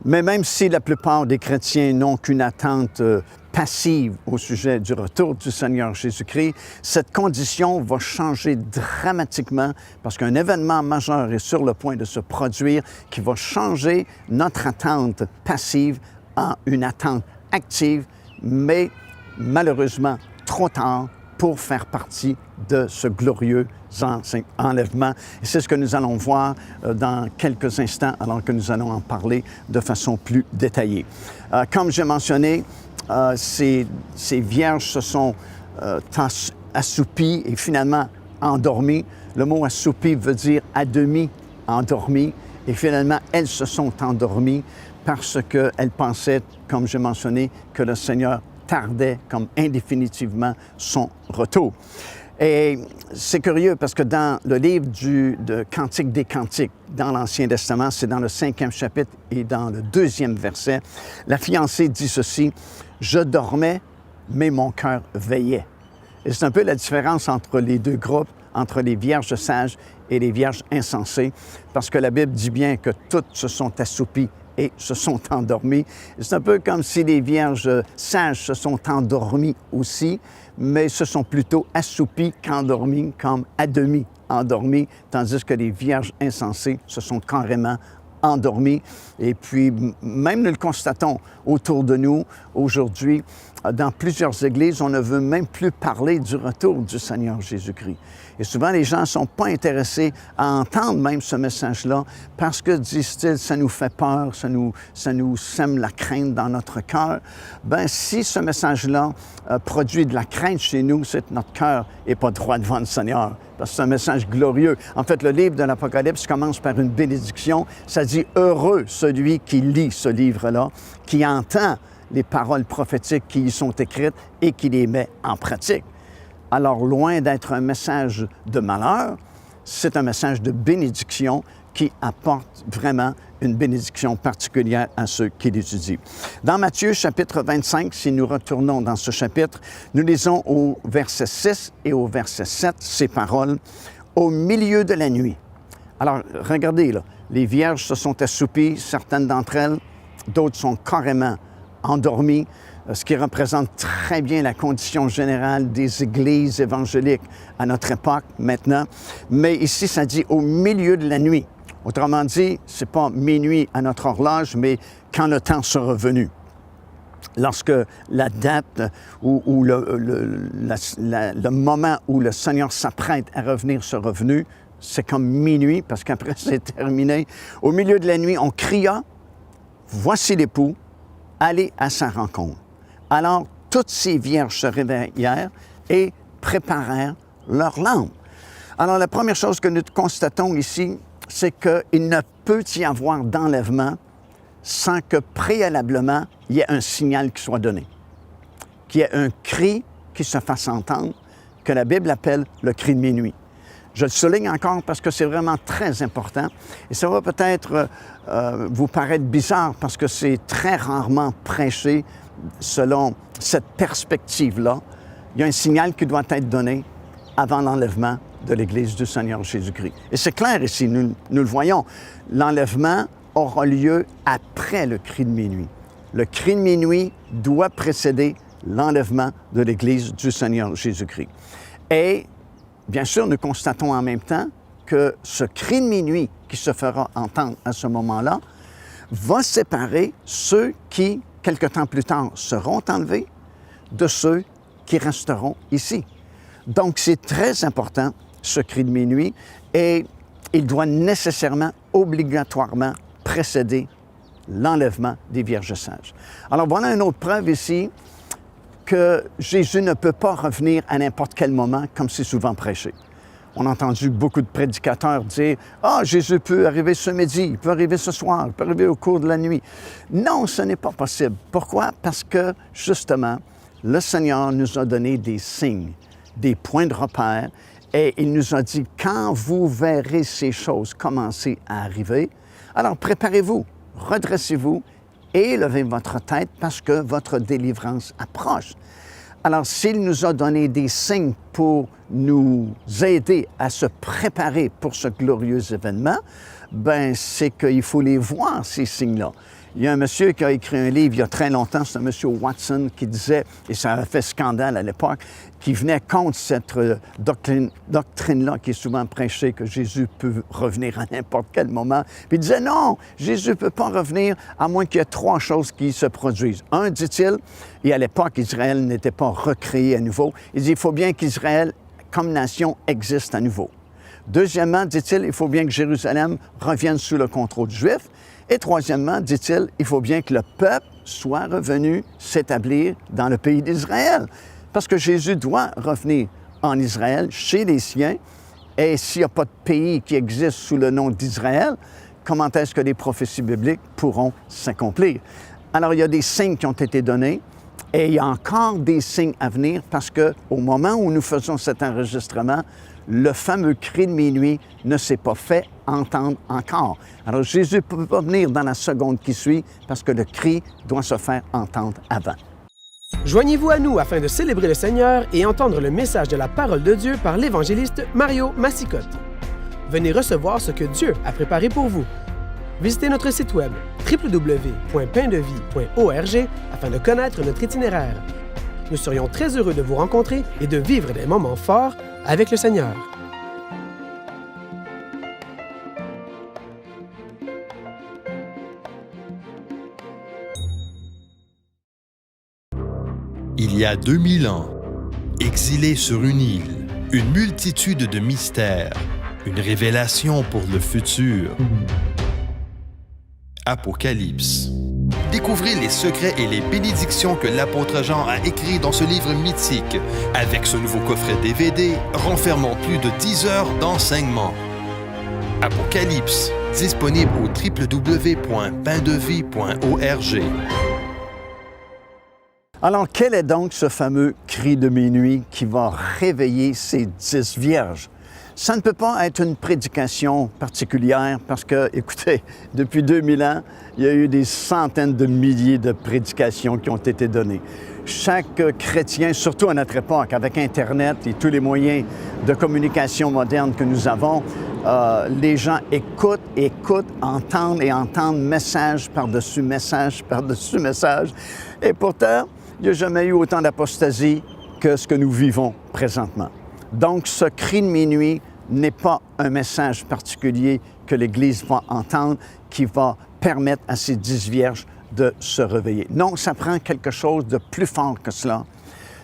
Mais même si la plupart des chrétiens n'ont qu'une attente passive au sujet du retour du Seigneur Jésus-Christ, cette condition va changer dramatiquement parce qu'un événement majeur est sur le point de se produire qui va changer notre attente passive en une attente active, mais malheureusement trop tard pour faire partie de ce glorieux enlèvement. Et c'est ce que nous allons voir dans quelques instants, alors que nous allons en parler de façon plus détaillée. Comme j'ai mentionné, ces vierges se sont assoupies et finalement endormies. Le mot assoupi veut dire à demi endormies. Et finalement, elles se sont endormies parce qu'elles pensaient, comme j'ai mentionné, que le Seigneur tardait comme indéfinitivement son retour. Et c'est curieux parce que dans le livre de Cantique des Cantiques, dans l'Ancien Testament, c'est dans le 5e chapitre et dans le 2e verset, la fiancée dit ceci: « Je dormais, mais mon cœur veillait. » Et c'est un peu la différence entre les deux groupes, entre les vierges sages et les vierges insensées, parce que la Bible dit bien que toutes se sont assoupies et se sont endormies. C'est un peu comme si les vierges sages se sont endormies aussi, mais se sont plutôt assoupies qu'endormies, comme à demi endormies, tandis que les vierges insensées se sont carrément endormies. Et puis, même nous le constatons autour de nous aujourd'hui, dans plusieurs églises, on ne veut même plus parler du retour du Seigneur Jésus-Christ. Et souvent, les gens ne sont pas intéressés à entendre même ce message-là parce que, disent-ils, ça nous fait peur, ça nous sème la crainte dans notre cœur. Bien, si ce message-là produit de la crainte chez nous, c'est que notre cœur n'est pas droit devant le Seigneur. Parce que c'est un message glorieux. En fait, le livre de l'Apocalypse commence par une bénédiction. Ça dit « Heureux celui qui lit ce livre-là, qui entend les paroles prophétiques qui y sont écrites et qui les met en pratique. » Alors, loin d'être un message de malheur, c'est un message de bénédiction qui apporte vraiment une bénédiction particulière à ceux qui l'étudient. Dans Matthieu, chapitre 25, si nous retournons dans ce chapitre, nous lisons au verset 6 et au verset 7 ces paroles « Au milieu de la nuit ». Alors, regardez, là, les vierges se sont assoupies, certaines d'entre elles, d'autres sont carrément endormies, ce qui représente très bien la condition générale des églises évangéliques à notre époque maintenant. Mais ici, ça dit « au milieu de la nuit ». Autrement dit, ce n'est pas minuit à notre horloge, mais quand le temps sera venu. Lorsque la date ou le moment où le Seigneur s'apprête à revenir sera venu, c'est comme minuit, parce qu'après c'est terminé. Au milieu de la nuit, on cria « Voici l'époux, allez à sa rencontre ». Alors, toutes ces vierges se réveillèrent et préparèrent leurs lampes. Alors, la première chose que nous constatons ici, c'est qu'il ne peut y avoir d'enlèvement sans que préalablement, il y ait un signal qui soit donné, qu'il y ait un cri qui se fasse entendre, que la Bible appelle le cri de minuit. Je le souligne encore parce que c'est vraiment très important et ça va peut-être vous paraître bizarre parce que c'est très rarement prêché selon cette perspective-là. Il y a un signal qui doit être donné avant l'enlèvement de l'Église du Seigneur Jésus-Christ. Et c'est clair ici, nous le voyons, l'enlèvement aura lieu après le cri de minuit. Le cri de minuit doit précéder l'enlèvement de l'Église du Seigneur Jésus-Christ. Et bien sûr, nous constatons en même temps que ce cri de minuit qui se fera entendre à ce moment-là va séparer ceux qui, quelque temps plus tard, seront enlevés de ceux qui resteront ici. Donc, c'est très important, ce cri de minuit, et il doit nécessairement, obligatoirement précéder l'enlèvement des vierges sages. Alors, voilà une autre preuve ici que Jésus ne peut pas revenir à n'importe quel moment, comme c'est souvent prêché. On a entendu beaucoup de prédicateurs dire « Ah, Jésus peut arriver ce midi, il peut arriver ce soir, il peut arriver au cours de la nuit. » Non, ce n'est pas possible. Pourquoi? Parce que, justement, le Seigneur nous a donné des signes, des points de repère, et il nous a dit « Quand vous verrez ces choses commencer à arriver, alors préparez-vous, redressez-vous et levez votre tête parce que votre délivrance approche. » Alors, s'il nous a donné des signes pour nous aider à se préparer pour ce glorieux événement, bien, c'est qu'il faut les voir, ces signes-là. Il y a un monsieur qui a écrit un livre il y a très longtemps, c'est un monsieur Watson, qui disait, et ça a fait scandale à l'époque, qui venait contre cette doctrine-là qui est souvent prêchée, que Jésus peut revenir à n'importe quel moment. Puis il disait non, Jésus ne peut pas revenir à moins qu'il y ait trois choses qui se produisent. Un, dit-il, et à l'époque, Israël n'était pas recréé à nouveau, il dit il faut bien qu'Israël, comme nation, existe à nouveau. Deuxièmement, dit-il, il faut bien que Jérusalem revienne sous le contrôle juif. Et troisièmement, dit-il, il faut bien que le peuple soit revenu s'établir dans le pays d'Israël. Parce que Jésus doit revenir en Israël, chez les siens. Et s'il n'y a pas de pays qui existe sous le nom d'Israël, comment est-ce que les prophéties bibliques pourront s'accomplir? Alors, il y a des signes qui ont été donnés. Et il y a encore des signes à venir parce qu'au moment où nous faisons cet enregistrement, le fameux cri de minuit ne s'est pas fait entendre encore. Alors Jésus ne peut pas venir dans la seconde qui suit parce que le cri doit se faire entendre avant. Joignez-vous à nous afin de célébrer le Seigneur et entendre le message de la parole de Dieu par l'évangéliste Mario Massicotte. Venez recevoir ce que Dieu a préparé pour vous. Visitez notre site web www.paindevie.org afin de connaître notre itinéraire. Nous serions très heureux de vous rencontrer et de vivre des moments forts avec le Seigneur. Il y a 2000 ans, exilés sur une île, une multitude de mystères, une révélation pour le futur. Apocalypse. Découvrez les secrets et les bénédictions que l'apôtre Jean a écrits dans ce livre mythique, avec ce nouveau coffret DVD renfermant plus de 10 heures d'enseignement. Apocalypse, disponible au www.paindevie.org. Alors, quel est donc ce fameux cri de minuit qui va réveiller ces 10 vierges? Ça ne peut pas être une prédication particulière parce que, écoutez, depuis 2000 ans, il y a eu des centaines de milliers de prédications qui ont été données. Chaque chrétien, surtout à notre époque, avec Internet et tous les moyens de communication modernes que nous avons, les gens écoutent, entendent message par-dessus message par-dessus message. Et pourtant, il n'y a jamais eu autant d'apostasie que ce que nous vivons présentement. Donc, ce cri de minuit n'est pas un message particulier que l'Église va entendre qui va permettre à ces 10 vierges de se réveiller. Non, ça prend quelque chose de plus fort que cela.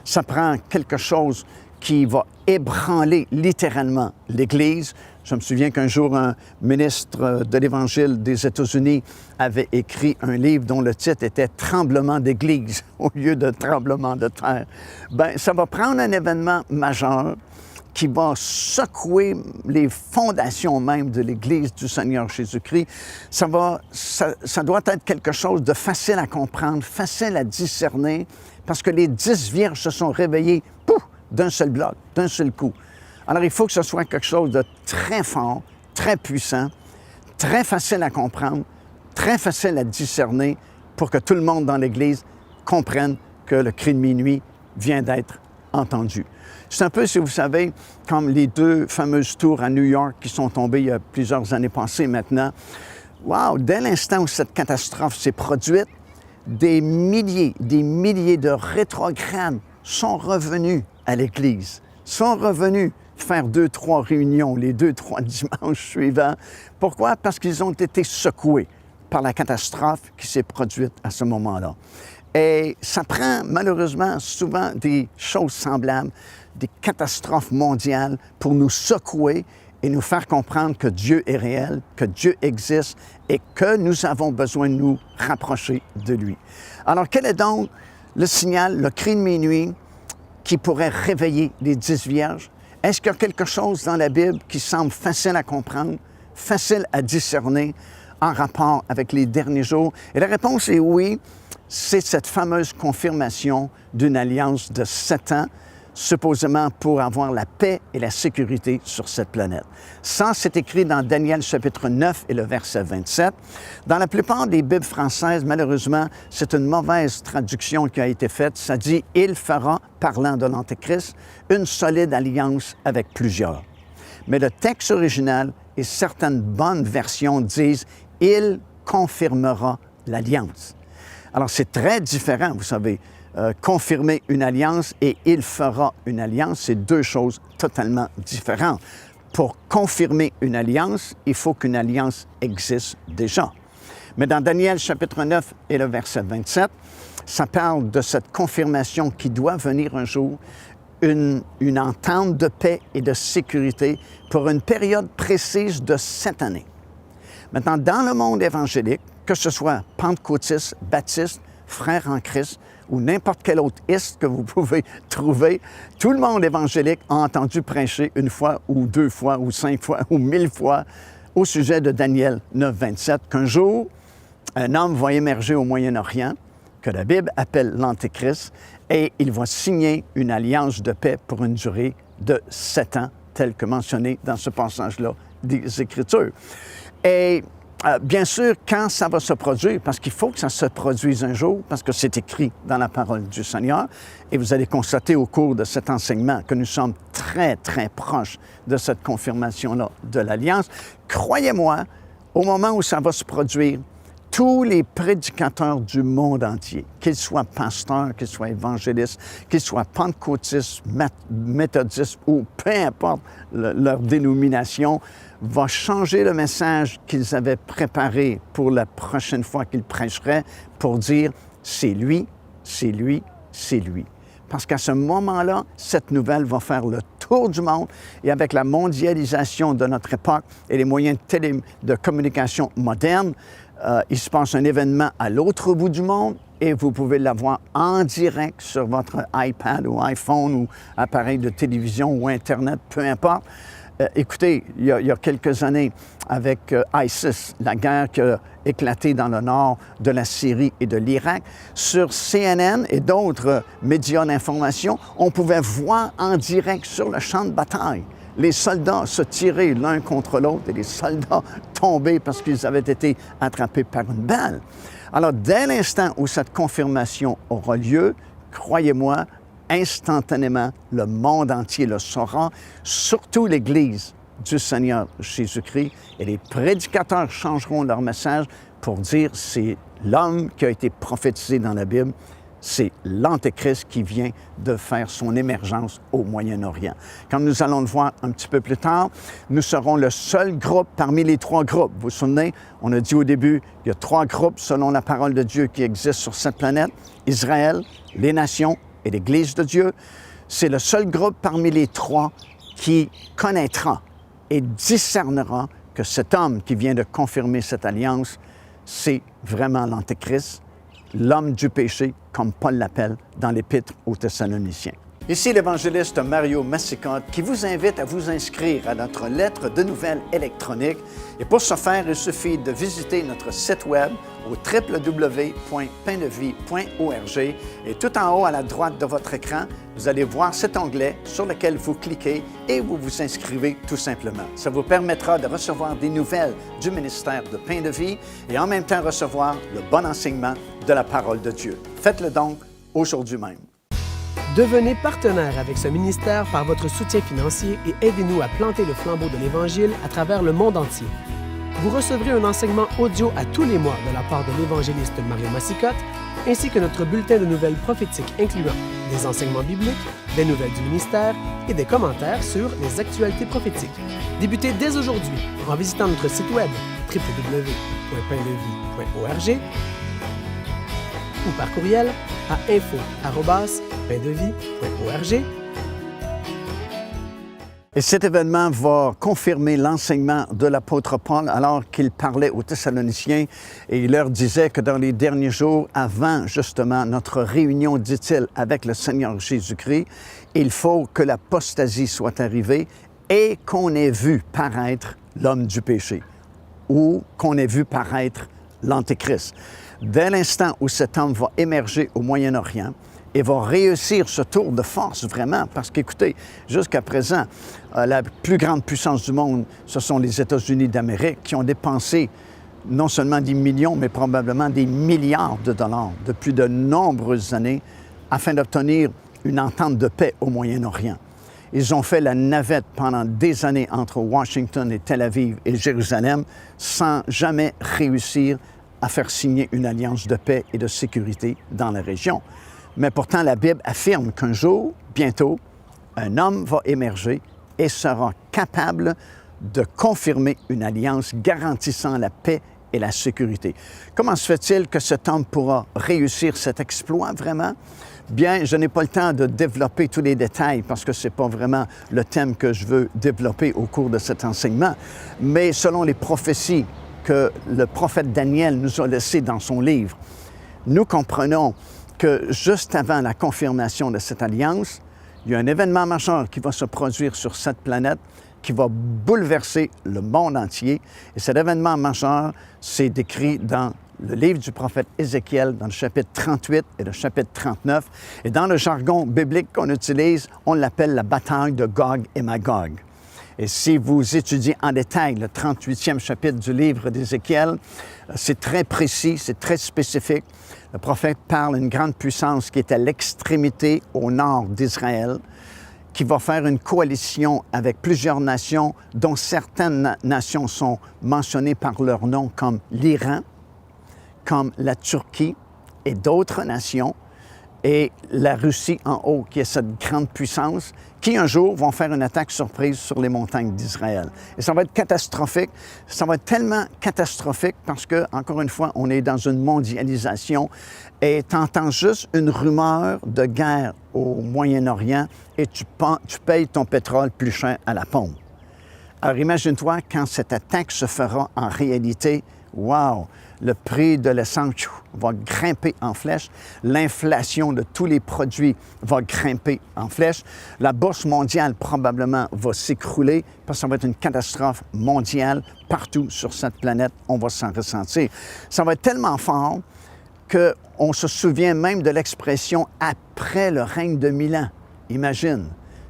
Ça prend quelque chose qui va ébranler littéralement l'Église. Je me souviens qu'un jour, un ministre de l'Évangile des États-Unis avait écrit un livre dont le titre était « Tremblement d'Église » au lieu de « Tremblement de terre ». Bien, ça va prendre un événement majeur qui va secouer les fondations même de l'Église du Seigneur Jésus-Christ. Ça doit être quelque chose de facile à comprendre, facile à discerner, parce que les 10 vierges se sont réveillées, pouf, d'un seul bloc, d'un seul coup. Alors, il faut que ce soit quelque chose de très fort, très puissant, très facile à comprendre, très facile à discerner pour que tout le monde dans l'Église comprenne que le cri de minuit vient d'être entendu. C'est un peu, si vous savez, comme les 2 fameuses tours à New York qui sont tombées il y a plusieurs années passées maintenant. Wow! Dès l'instant où cette catastrophe s'est produite, des milliers de rétrogrades sont revenus à l'Église, sont revenus faire 2-3 réunions les 2-3 dimanches suivants. Pourquoi? Parce qu'ils ont été secoués par la catastrophe qui s'est produite à ce moment-là. Et ça prend malheureusement souvent des choses semblables, des catastrophes mondiales pour nous secouer et nous faire comprendre que Dieu est réel, que Dieu existe et que nous avons besoin de nous rapprocher de lui. Alors, quel est donc le signal, le cri de minuit qui pourrait réveiller les 10 vierges? Est-ce qu'il y a quelque chose dans la Bible qui semble facile à comprendre, facile à discerner en rapport avec les derniers jours? Et la réponse est oui. C'est cette fameuse confirmation d'une alliance de 7 ans, supposément pour avoir la paix et la sécurité sur cette planète. Ça, c'est écrit dans Daniel chapitre 9 et le verset 27. Dans la plupart des Bibles françaises, malheureusement, c'est une mauvaise traduction qui a été faite. Ça dit « Il fera, parlant de l'Antéchrist, une solide alliance avec plusieurs ». Mais le texte original et certaines bonnes versions disent « Il confirmera l'alliance. Alors, c'est très différent, vous savez. Confirmer une alliance et il fera une alliance, c'est deux choses totalement différentes. Pour confirmer une alliance, il faut qu'une alliance existe déjà. Mais dans Daniel chapitre 9 et le verset 27, ça parle de cette confirmation qui doit venir un jour, une entente de paix et de sécurité pour une période précise de 7 années. Maintenant, dans le monde évangélique, que ce soit pentecôtiste, baptiste, frère en Christ ou n'importe quel autre iste que vous pouvez trouver, tout le monde évangélique a entendu prêcher une fois ou 2 fois ou 5 fois ou 1000 fois au sujet de Daniel 9, 27, qu'un jour, un homme va émerger au Moyen-Orient, que la Bible appelle l'Antéchrist, et il va signer une alliance de paix pour une durée de 7 ans, tel que mentionné dans ce passage-là des Écritures. Et bien sûr, quand ça va se produire, parce qu'il faut que ça se produise un jour, parce que c'est écrit dans la parole du Seigneur, et vous allez constater au cours de cet enseignement que nous sommes très, très proches de cette confirmation-là de l'Alliance. Croyez-moi, au moment où ça va se produire, tous les prédicateurs du monde entier, qu'ils soient pasteurs, qu'ils soient évangélistes, qu'ils soient pentecôtistes, méthodistes ou peu importe leur dénomination, vont changer le message qu'ils avaient préparé pour la prochaine fois qu'ils prêcheraient pour dire « c'est lui, c'est lui, c'est lui ». Parce qu'à ce moment-là, cette nouvelle va faire le tour du monde et avec la mondialisation de notre époque et les moyens de communication modernes, il se passe un événement à l'autre bout du monde et vous pouvez l'avoir en direct sur votre iPad ou iPhone ou appareil de télévision ou Internet, peu importe. Écoutez, il y a quelques années, avec ISIS, la guerre qui a éclaté dans le nord de la Syrie et de l'Irak, sur CNN et d'autres médias d'information, on pouvait voir en direct sur le champ de bataille les soldats se tirer l'un contre l'autre et les soldats tomber parce qu'ils avaient été attrapés par une balle. Alors, dès l'instant où cette confirmation aura lieu, croyez-moi, instantanément, le monde entier le saura, surtout l'Église du Seigneur Jésus-Christ, et les prédicateurs changeront leur message pour dire c'est l'homme qui a été prophétisé dans la Bible, c'est l'Antéchrist qui vient de faire son émergence au Moyen-Orient. Comme nous allons le voir un petit peu plus tard, nous serons le seul groupe parmi les 3 groupes. Vous vous souvenez, on a dit au début, il y a 3 groupes selon la parole de Dieu qui existent sur cette planète, Israël, les nations et l'Église de Dieu. C'est le seul groupe parmi les 3 qui connaîtra et discernera que cet homme qui vient de confirmer cette alliance, c'est vraiment l'Antéchrist, l'homme du péché, comme Paul l'appelle dans l'Épître aux Thessaloniciens. Ici l'évangéliste Mario Massicotte qui vous invite à vous inscrire à notre lettre de nouvelles électronique. Et pour ce faire, il suffit de visiter notre site web au www.paindevie.org et tout en haut à la droite de votre écran, vous allez voir cet onglet sur lequel vous cliquez et vous vous inscrivez tout simplement. Ça vous permettra de recevoir des nouvelles du ministère de Pain de Vie et en même temps recevoir le bon enseignement de la parole de Dieu. Faites-le donc aujourd'hui même. Devenez partenaire avec ce ministère par votre soutien financier et aidez-nous à planter le flambeau de l'Évangile à travers le monde entier. Vous recevrez un enseignement audio à tous les mois de la part de l'évangéliste Mario Massicotte, ainsi que notre bulletin de nouvelles prophétiques incluant des enseignements bibliques, des nouvelles du ministère et des commentaires sur les actualités prophétiques. Débutez dès aujourd'hui en visitant notre site web www.paindevie.org ou par courriel à info@paindevie.org. Et cet événement va confirmer l'enseignement de l'apôtre Paul alors qu'il parlait aux Thessaloniciens et il leur disait que dans les derniers jours, avant justement notre réunion, dit-il, avec le Seigneur Jésus-Christ, il faut que l'apostasie soit arrivée et qu'on ait vu paraître l'homme du péché ou qu'on ait vu paraître l'Antéchrist. Dès l'instant où cet homme va émerger au Moyen-Orient et va réussir ce tour de force vraiment, parce qu'écoutez, jusqu'à présent, la plus grande puissance du monde, ce sont les États-Unis d'Amérique qui ont dépensé non seulement des millions, mais probablement des milliards de dollars depuis de nombreuses années afin d'obtenir une entente de paix au Moyen-Orient. Ils ont fait la navette pendant des années entre Washington et Tel Aviv et Jérusalem sans jamais réussir à faire signer une alliance de paix et de sécurité dans la région. Mais pourtant, la Bible affirme qu'un jour, bientôt, un homme va émerger et sera capable de confirmer une alliance garantissant la paix et la sécurité. Comment se fait-il que cet homme pourra réussir cet exploit vraiment? Bien, je n'ai pas le temps de développer tous les détails parce que ce n'est pas vraiment le thème que je veux développer au cours de cet enseignement, mais selon les prophéties que le prophète Daniel nous a laissées dans son livre, nous comprenons que juste avant la confirmation de cette alliance, il y a un événement majeur qui va se produire sur cette planète qui va bouleverser le monde entier. Et cet événement majeur, c'est décrit dans le livre du prophète Ézéchiel, dans le chapitre 38 et le chapitre 39. Et dans le jargon biblique qu'on utilise, on l'appelle la bataille de Gog et Magog. Et si vous étudiez en détail le 38e chapitre du livre d'Ézéchiel, c'est très précis, c'est très spécifique. Le prophète parle d'une grande puissance qui est à l'extrémité au nord d'Israël, qui va faire une coalition avec plusieurs nations, dont certaines nations sont mentionnées par leur nom comme l'Iran, comme la Turquie et d'autres nations, et la Russie en haut, qui est cette grande puissance, qui un jour vont faire une attaque surprise sur les montagnes d'Israël. Et ça va être catastrophique. Ça va être tellement catastrophique parce que, encore une fois, on est dans une mondialisation et tu entends juste une rumeur de guerre au Moyen-Orient et tu payes ton pétrole plus cher à la pompe. Alors imagine-toi quand cette attaque se fera en réalité, wow! Le prix de l'essence va grimper en flèche. L'inflation de tous les produits va grimper en flèche. La bourse mondiale probablement va s'écrouler parce que ça va être une catastrophe mondiale partout sur cette planète. On va s'en ressentir. Ça va être tellement fort qu'on se souvient même de l'expression « après le règne de 1000 ans ». Imagine,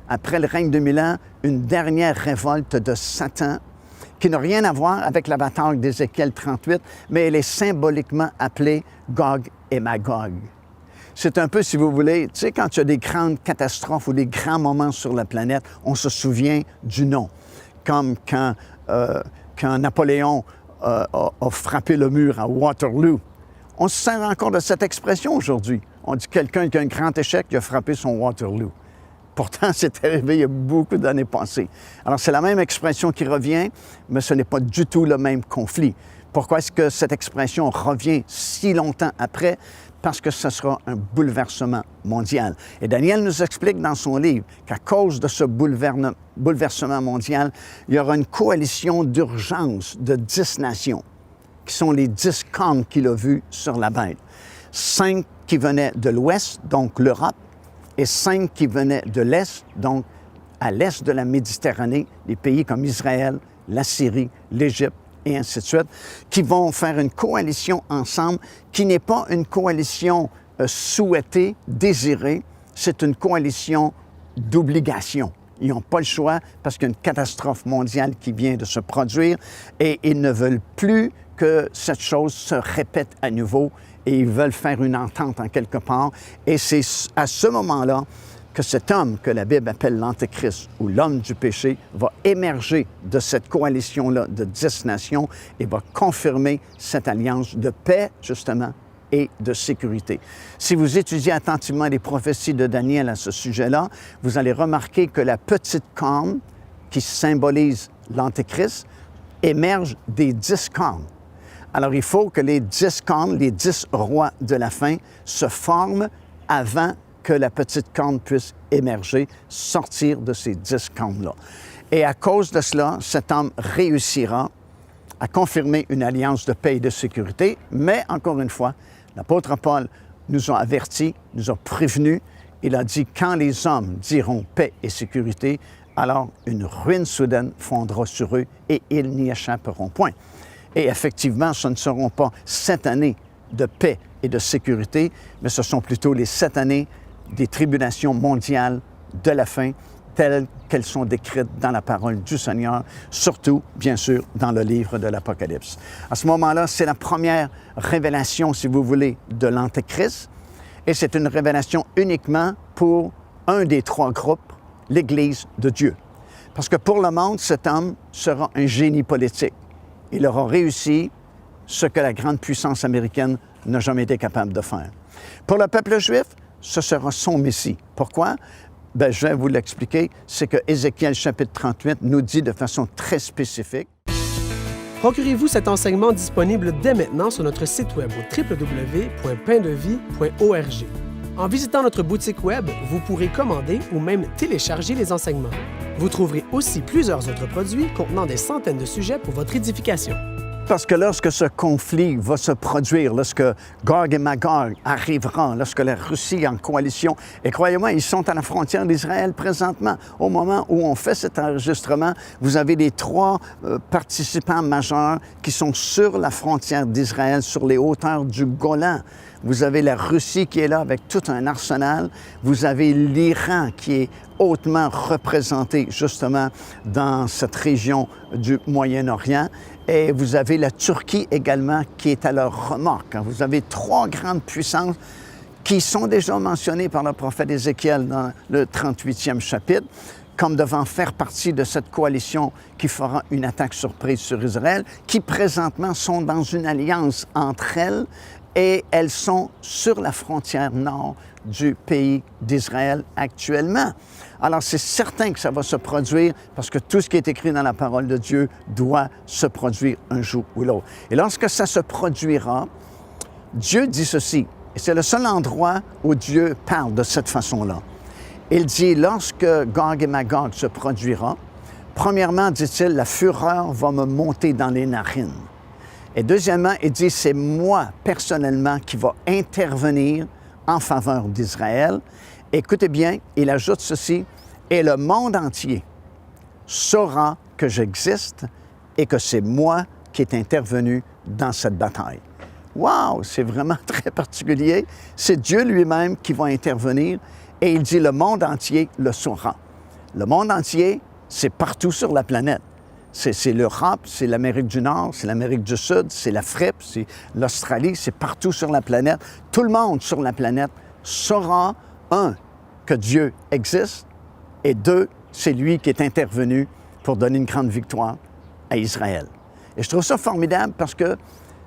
après le règne de 1000 ans, une dernière révolte de Satan qui n'a rien à voir avec la bataille d'Ézéchiel 38, mais elle est symboliquement appelée Gog et Magog. C'est un peu, si vous voulez, tu sais, quand il y a des grandes catastrophes ou des grands moments sur la planète, on se souvient du nom. Comme quand Napoléon a frappé le mur à Waterloo. On se sert encore de cette expression aujourd'hui. On dit quelqu'un qui a un grand échec, qui a frappé son Waterloo. Pourtant, c'est arrivé il y a beaucoup d'années passées. Alors, c'est la même expression qui revient, mais ce n'est pas du tout le même conflit. Pourquoi est-ce que cette expression revient si longtemps après? Parce que ce sera un bouleversement mondial. Et Daniel nous explique dans son livre qu'à cause de ce bouleversement mondial, il y aura une coalition d'urgence de 10 nations, qui sont les 10 cornes qu'il a vues sur la bête. 5 qui venaient de l'Ouest, donc l'Europe, et 5 qui venaient de l'Est, donc à l'Est de la Méditerranée, des pays comme Israël, la Syrie, l'Égypte, et ainsi de suite, qui vont faire une coalition ensemble, qui n'est pas une coalition souhaitée, désirée, c'est une coalition d'obligation. Ils n'ont pas le choix parce qu'il y a une catastrophe mondiale qui vient de se produire et ils ne veulent plus que cette chose se répète à nouveau et ils veulent faire une entente en quelque part. Et c'est à ce moment-là que cet homme que la Bible appelle l'Antéchrist ou l'homme du péché va émerger de cette coalition-là de 10 nations et va confirmer cette alliance de paix, justement, et de sécurité. Si vous étudiez attentivement les prophéties de Daniel à ce sujet-là, vous allez remarquer que la petite corne qui symbolise l'Antéchrist émerge des 10 cornes. Alors, il faut que les 10 cornes, les 10 rois de la fin, se forment avant que la petite corne puisse émerger, sortir de ces 10 cornes-là. Et à cause de cela, cet homme réussira à confirmer une alliance de paix et de sécurité, mais encore une fois, l'apôtre Paul nous a avertis, nous a prévenus. Il a dit, quand les hommes diront paix et sécurité, alors une ruine soudaine fondra sur eux et ils n'y échapperont point. Et effectivement, ce ne seront pas 7 années de paix et de sécurité, mais ce sont plutôt les 7 années des tribulations mondiales de la fin, telles qu'elles sont décrites dans la parole du Seigneur, surtout, bien sûr, dans le livre de l'Apocalypse. À ce moment-là, c'est la première révélation, si vous voulez, de l'Antéchrist, et c'est une révélation uniquement pour un des 3 groupes, l'Église de Dieu. Parce que pour le monde, cet homme sera un génie politique. Il aura réussi ce que la grande puissance américaine n'a jamais été capable de faire. Pour le peuple juif, ce sera son Messie. Pourquoi? Bien, je vais vous l'expliquer. C'est que Ézéchiel chapitre 38 nous dit de façon très spécifique. Procurez-vous cet enseignement disponible dès maintenant sur notre site web au www.paindevie.org. En visitant notre boutique web, vous pourrez commander ou même télécharger les enseignements. Vous trouverez aussi plusieurs autres produits contenant des centaines de sujets pour votre édification. Parce que lorsque ce conflit va se produire, lorsque Gog et Magog arriveront, lorsque la Russie est en coalition, et croyez-moi, ils sont à la frontière d'Israël présentement. Au moment où on fait cet enregistrement, vous avez les trois participants majeurs qui sont sur la frontière d'Israël, sur les hauteurs du Golan. Vous avez la Russie qui est là avec tout un arsenal. Vous avez l'Iran qui est hautement représenté justement dans cette région du Moyen-Orient. Et vous avez la Turquie également qui est à leur remorque. Vous avez trois grandes puissances qui sont déjà mentionnées par le prophète Ézéchiel dans le 38e chapitre, comme devant faire partie de cette coalition qui fera une attaque surprise sur Israël, qui présentement sont dans une alliance entre elles et elles sont sur la frontière nord du pays d'Israël actuellement. Alors, c'est certain que ça va se produire parce que tout ce qui est écrit dans la parole de Dieu doit se produire un jour ou l'autre. Et lorsque ça se produira, Dieu dit ceci, et c'est le seul endroit où Dieu parle de cette façon-là. Il dit, lorsque Gog et Magog se produira, premièrement, dit-il, la fureur va me monter dans les narines. Et deuxièmement, il dit, c'est moi, personnellement, qui va intervenir en faveur d'Israël. Écoutez bien, il ajoute ceci, « Et le monde entier saura que j'existe et que c'est moi qui est intervenu dans cette bataille. » Wow! C'est vraiment très particulier. C'est Dieu lui-même qui va intervenir et il dit, « Le monde entier le saura. » Le monde entier, c'est partout sur la planète. C'est l'Europe, c'est l'Amérique du Nord, c'est l'Amérique du Sud, c'est l'Afrique, c'est l'Australie, c'est partout sur la planète. Tout le monde sur la planète saura, un, que Dieu existe, et deux, c'est lui qui est intervenu pour donner une grande victoire à Israël. Et je trouve ça formidable parce que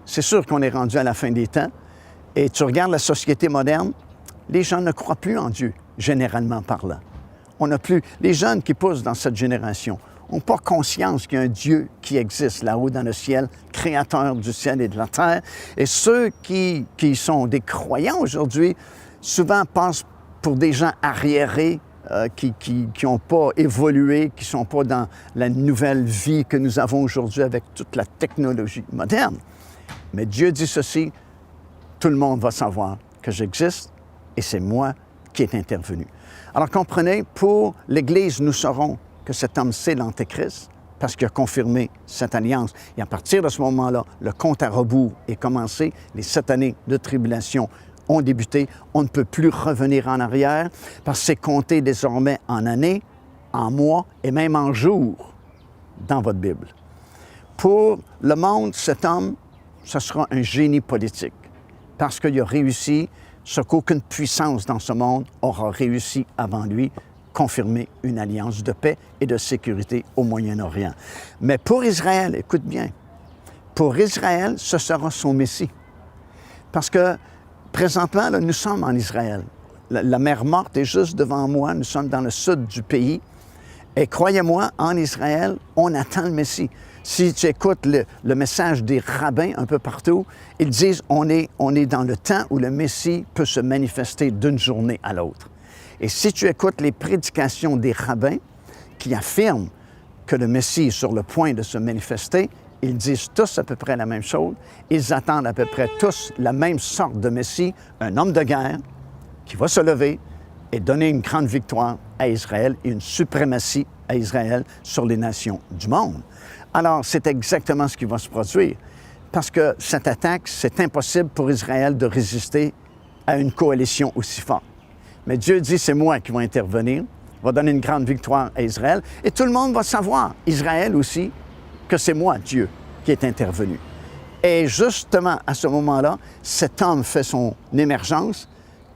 c'est sûr qu'on est rendu à la fin des temps, et tu regardes la société moderne, les gens ne croient plus en Dieu, généralement parlant. On n'a plus... Les jeunes qui poussent dans cette génération n'ont pas conscience qu'il y a un Dieu qui existe là-haut dans le ciel, créateur du ciel et de la terre. Et ceux qui sont des croyants aujourd'hui, souvent passent pour des gens arriérés, qui n'ont pas évolué, qui ne sont pas dans la nouvelle vie que nous avons aujourd'hui avec toute la technologie moderne. Mais Dieu dit ceci, tout le monde va savoir que j'existe et c'est moi qui est intervenu. Alors comprenez, pour l'Église, nous saurons que cet homme, c'est l'Antéchrist, parce qu'il a confirmé cette alliance. Et à partir de ce moment-là, le compte à rebours est commencé. Les 7 années de tribulation ont débuté. On ne peut plus revenir en arrière, parce que c'est compté désormais en années, en mois et même en jours dans votre Bible. Pour le monde, cet homme, ce sera un génie politique, parce qu'il a réussi ce qu'aucune puissance dans ce monde aura réussi avant lui, confirmer une alliance de paix et de sécurité au Moyen-Orient. Mais pour Israël, écoute bien, pour Israël, ce sera son Messie. Parce que présentement, là, nous sommes en Israël. La mer Morte est juste devant moi, nous sommes dans le sud du pays. Et croyez-moi, en Israël, on attend le Messie. Si tu écoutes le message des rabbins un peu partout, ils disent on est dans le temps où le Messie peut se manifester d'une journée à l'autre. Et si tu écoutes les prédications des rabbins qui affirment que le Messie est sur le point de se manifester, ils disent tous à peu près la même chose. Ils attendent à peu près tous la même sorte de Messie, un homme de guerre qui va se lever et donner une grande victoire à Israël et une suprématie à Israël sur les nations du monde. Alors, c'est exactement ce qui va se produire. Parce que cette attaque, c'est impossible pour Israël de résister à une coalition aussi forte. Mais Dieu dit, c'est moi qui vais intervenir, va donner une grande victoire à Israël, et tout le monde va savoir, Israël aussi, que c'est moi, Dieu, qui est intervenu. Et justement, à ce moment-là, cet homme fait son émergence,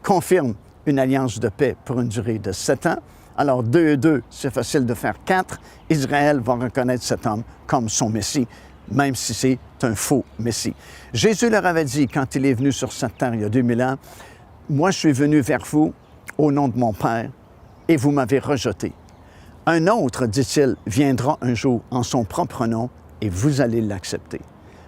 confirme une alliance de paix pour une durée de 7 ans. Alors, 2 et 2, c'est facile de faire 4. Israël va reconnaître cet homme comme son Messie. même si c'est un faux Messie. Jésus leur avait dit, quand il est venu sur cette terre il y a 2000 ans, « Moi, je suis venu vers vous au nom de mon Père, et vous m'avez rejeté. Un autre, dit-il, viendra un jour en son propre nom, et vous allez l'accepter. »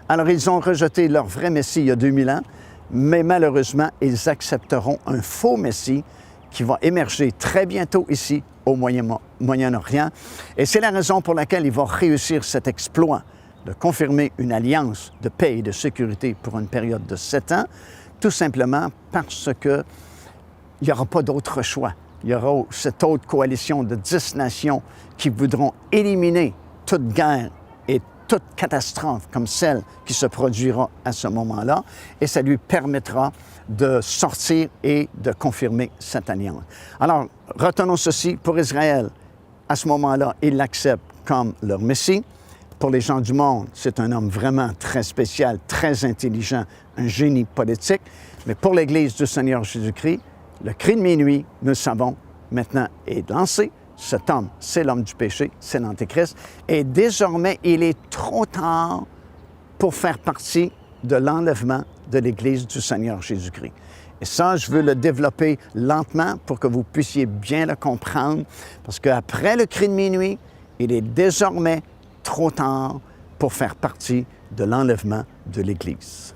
Alors, ils ont rejeté leur vrai Messie il y a 2000 ans, mais malheureusement, ils accepteront un faux Messie qui va émerger très bientôt ici, au Moyen-Orient. Et c'est la raison pour laquelle il va réussir cet exploit de confirmer une alliance de paix et de sécurité pour une période de 7 ans, tout simplement parce qu'il n'y aura pas d'autre choix. Il y aura cette autre coalition de 10 nations qui voudront éliminer toute guerre et toute catastrophe comme celle qui se produira à ce moment-là, et ça lui permettra de sortir et de confirmer cette alliance. Alors, retenons ceci, pour Israël, à ce moment-là, ils l'acceptent comme leur Messie. Pour les gens du monde, c'est un homme vraiment très spécial, très intelligent, un génie politique. Mais pour l'Église du Seigneur Jésus-Christ, le cri de minuit, nous le savons, maintenant est lancé. Cet homme, c'est l'homme du péché, c'est l'Antéchrist. Et désormais, il est trop tard pour faire partie de l'enlèvement de l'Église du Seigneur Jésus-Christ. Et ça, je veux le développer lentement pour que vous puissiez bien le comprendre, parce qu'après le cri de minuit, il est désormais trop tard pour faire partie de l'enlèvement de l'Église.